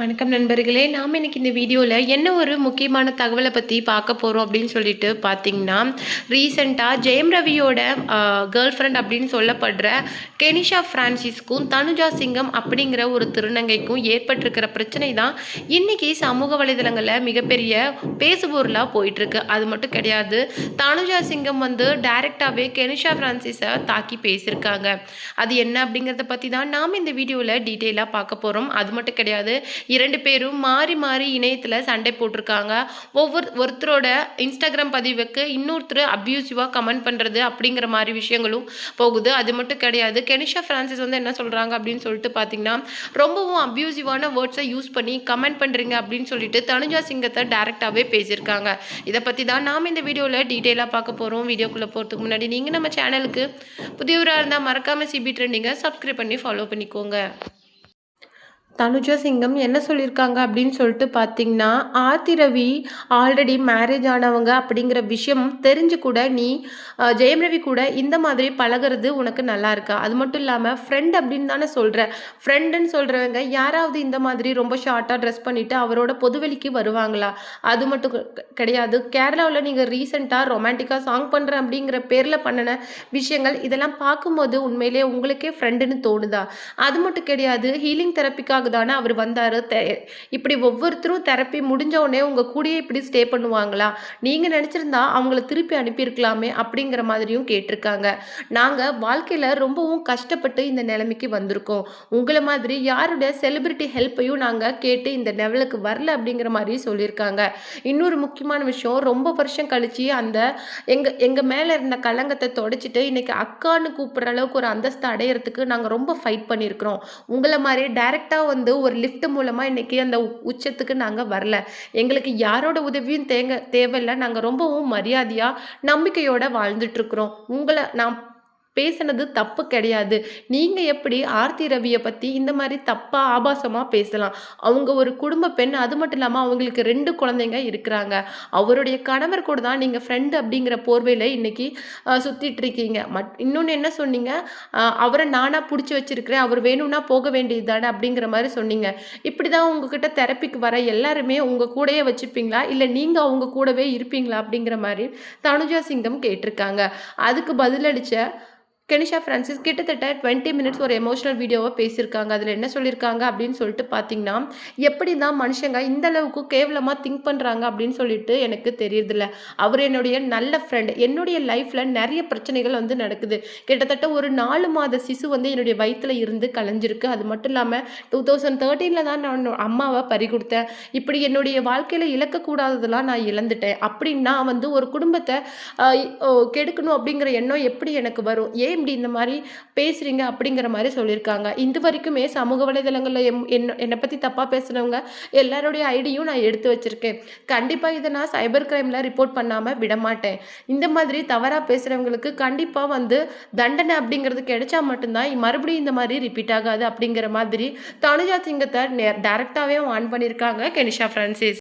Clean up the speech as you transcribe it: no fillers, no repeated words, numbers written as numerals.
வணக்கம் நண்பர்களே. நாம் இன்னைக்கு இந்த வீடியோவில் என்ன ஒரு முக்கியமான தகவலை பற்றி பார்க்க போகிறோம் அப்படின்னு சொல்லிட்டு பார்த்தீங்கன்னா, ரீசெண்டாக ஜெயம் ரவியோட கேர்ள் ஃப்ரெண்ட் அப்படின்னு சொல்லப்படுற கெனிஷா ஃப்ரான்சிஸ்க்கும் தனுஜா சிங்கம் அப்படிங்கிற ஒரு திருநங்கைக்கும் ஏற்பட்டிருக்கிற பிரச்சனை தான் இன்றைக்கி சமூக வலைதளங்களில் மிகப்பெரிய பேசுபொருளாக போயிட்டுருக்கு. அது மட்டும் கிடையாது, தனுஜா சிங்கம் வந்து டைரெக்டாகவே கெனிஷா ஃப்ரான்சிஸை தாக்கி பேசியிருக்காங்க. அது என்ன அப்படிங்கிறத பற்றி தான் நாம் இந்த வீடியோவில் டீட்டெயிலாக பார்க்க போகிறோம். அது மட்டும் கிடையாது, 2 பேரும் மாறி மாறி இணையத்தில் சண்டை போட்டிருக்காங்க. ஒருத்தரோட இன்ஸ்டாகிராம் பதிவுக்கு இன்னொருத்தர் அப்யூசிவாக கமெண்ட் பண்ணுறது அப்படிங்கிற மாதிரி விஷயங்களும் போகுது. அது மட்டும் கிடையாது, கெனிஷா ஃப்ரான்சிஸ் வந்து என்ன சொல்கிறாங்க அப்படின்னு சொல்லிட்டு பார்த்தீங்கன்னா, ரொம்பவும் அப்யூசிவான வேர்ட்ஸை யூஸ் பண்ணி கமெண்ட் பண்ணுறீங்க அப்படின்னு சொல்லிட்டு தனுஜா சிங்கத்தை டைரெக்டாகவே பேசியிருக்காங்க. இதை பற்றி தான் நாம் இந்த வீடியோவில் டீட்டெயிலாக பார்க்க போகிறோம். வீடியோக்குள்ளே போகிறதுக்கு முன்னாடி நீங்கள் நம்ம சேனலுக்கு புதியவராக இருந்தால் மறக்காமல் சிபி ட்ரெண்டிங்கை சப்ஸ்கிரைப் பண்ணி ஃபாலோ பண்ணிக்கோங்க. தனுஜா சிங்கம் என்ன சொல்லியிருக்காங்க அப்படின்னு சொல்லிட்டு பார்த்தீங்கன்னா, ஆர்த்தி ரவி ஆல்ரெடி மேரேஜ் ஆனவங்க அப்படிங்கிற விஷயம் தெரிஞ்சு கூட நீ ஜெயம் ரவி கூட இந்த மாதிரி பழகிறது உனக்கு நல்லா இருக்கா? அது மட்டும் இல்லாமல் ஃப்ரெண்ட் அப்படின்னு தானே சொல்கிற. ஃப்ரெண்டுன்னு சொல்கிறவங்க யாராவது இந்த மாதிரி ரொம்ப ஷார்ட்டாக ட்ரெஸ் பண்ணிவிட்டு அவரோட பொதுவெளிக்கு வருவாங்களா? அது மட்டும் கிடையாது, கேரளாவில் நீங்கள் ரீசெண்டாக ரொமான்டிக்காக சாங் பண்ணுறேன் அப்படிங்கிற பேரில் பண்ணின விஷயங்கள் இதெல்லாம் பார்க்கும்போது உண்மையிலே உங்களுக்கே ஃப்ரெண்டுன்னு தோணுதா? அது மட்டும் கிடையாது, ஹீலிங் தெரப்பிக்காக தானே அவர் வந்தார். இப்படி ஒவ்வொருத்தரும் தெரப்பி முடிஞ்ச உடனே உங்கள் கூடயே இப்படி ஸ்டே பண்ணுவாங்களா? நீங்கள் நினச்சிருந்தா அவங்கள திருப்பி அனுப்பியிருக்கலாமே அப்படிங்கிற மாதிரியும் கேட்டிருக்காங்க. நாங்கள் வாழ்க்கையில் ரொம்பவும் கஷ்டப்பட்டு இந்த நிலைமைக்கு வந்திருக்கோம். உங்களை மாதிரி யாருடைய செலிபிரிட்டி ஹெல்ப்பையும் நாங்கள் கேட்டு இந்த லெவலுக்கு வரல அப்படிங்கிற மாதிரி சொல்லியிருக்காங்க. இன்னொரு முக்கியமான விஷயம், ரொம்ப வருஷம் கழிச்சு அந்த எங்கள் மேலே இருந்த கலங்கத்தை தொடச்சிட்டு இன்னைக்கு அக்கான்னு கூப்பிட்ற அளவுக்கு ஒரு அந்தஸ்து அடையிறதுக்கு நாங்கள் ரொம்ப ஃபைட் பண்ணியிருக்கிறோம். உங்களை மாதிரி டைரெக்டாக வந்து ஒரு லிஃப்ட் மூலமாக இன்றைக்கி அந்த உச்சத்துக்கு நாங்கள் வரல. எங்களுக்கு யாரோட உதவியும் தேவையில்லை. நாங்கள் ரொம்பவும் மரியாதையாக நம்பிக்கையோடு வாழ்ந்துட்டுருக்குறோம். உங்களை நான் பேசுனது தப்பு கிடையாது. நீங்கள் எப்படி ஆர்த்தி ரவியை பற்றி இந்த மாதிரி தப்பாக ஆபாசமாக பேசலாம்? அவங்க ஒரு குடும்ப பெண். அது மட்டும் இல்லாமல் அவங்களுக்கு 2 குழந்தைங்க இருக்கிறாங்க. அவருடைய கணவர் கூட தான் நீங்கள் ஃப்ரெண்டு அப்படிங்கிற போர்வையில் இன்றைக்கி சுற்றிட்டு இருக்கீங்க. இன்னொன்று என்ன சொன்னீங்க, அவரை நானாக பிடிச்சி வச்சிருக்கிறேன், அவர் வேணும்னா போக வேண்டியது தானே அப்படிங்கிற மாதிரி சொன்னீங்க. இப்படி தான் உங்ககிட்ட தெரப்பிக்கு வர எல்லாருமே உங்கள் கூடயே வச்சுப்பீங்களா, இல்லை நீங்கள் அவங்க கூடவே இருப்பீங்களா அப்படிங்கிற மாதிரி தனுஜா சிங்கம் கேட்டிருக்காங்க. அதுக்கு பதிலளித்த கெனிஷா ஃப்ரான்சிஸ் கிட்டத்தட்ட 20 மினிட்ஸ் ஒரு எமோஷனல் வீடியோவை பேசியிருக்காங்க. அதில் என்ன சொல்லியிருக்காங்க அப்படின்னு சொல்லிட்டு பார்த்தீங்கன்னா, எப்படி தான் மனுஷங்க இந்த அளவுக்கு கேவலமாக திங்க் பண்ணுறாங்க அப்படின்னு சொல்லிட்டு எனக்கு தெரியுதில்ல. அவர் என்னுடைய நல்ல ஃப்ரெண்ட். என்னுடைய லைஃப்பில் நிறைய பிரச்சனைகள் வந்து நடக்குது. கிட்டத்தட்ட ஒரு 4 மாத சிசு வந்து என்னுடைய வயிற்றில் இருந்து கலைஞ்சிருக்கு. அது மட்டும் இல்லாமல் 2013 தான் நான் அம்மாவை பறி கொடுத்தேன். இப்படி என்னுடைய வாழ்க்கையில் இழக்கக்கூடாததெல்லாம் நான் இழந்துட்டேன். அப்படின்னா வந்து ஒரு குடும்பத்தை கெடுக்கணும் அப்படிங்கிற எண்ணம் எப்படி எனக்கு வரும்? ஏன் இப்படி இந்த மாதிரி பேசுறீங்க அப்படிங்கிற மாதிரி சொல்லியிருக்காங்க. இது வரைக்குமே சமூக வலைதளங்களில் என்னை பற்றி தப்பாக பேசுகிறவங்க எல்லாருடைய ஐடியும் நான் எடுத்து வச்சுருக்கேன். கண்டிப்பாக இதை நான் சைபர் கிரைமில் ரிப்போர்ட் பண்ணாமல் விடமாட்டேன். இந்த மாதிரி தவறாக பேசுகிறவங்களுக்கு கண்டிப்பாக வந்து தண்டனை அப்படிங்கிறது கிடைச்சா மட்டும்தான் மறுபடியும் இந்த மாதிரி ரிப்பீட் ஆகாது அப்படிங்கிற மாதிரி தனுஜா சிங்கத்தை டைரெக்டாகவே ஆன் பண்ணியிருக்காங்க கெனிஷா ஃப்ரான்சிஸ்.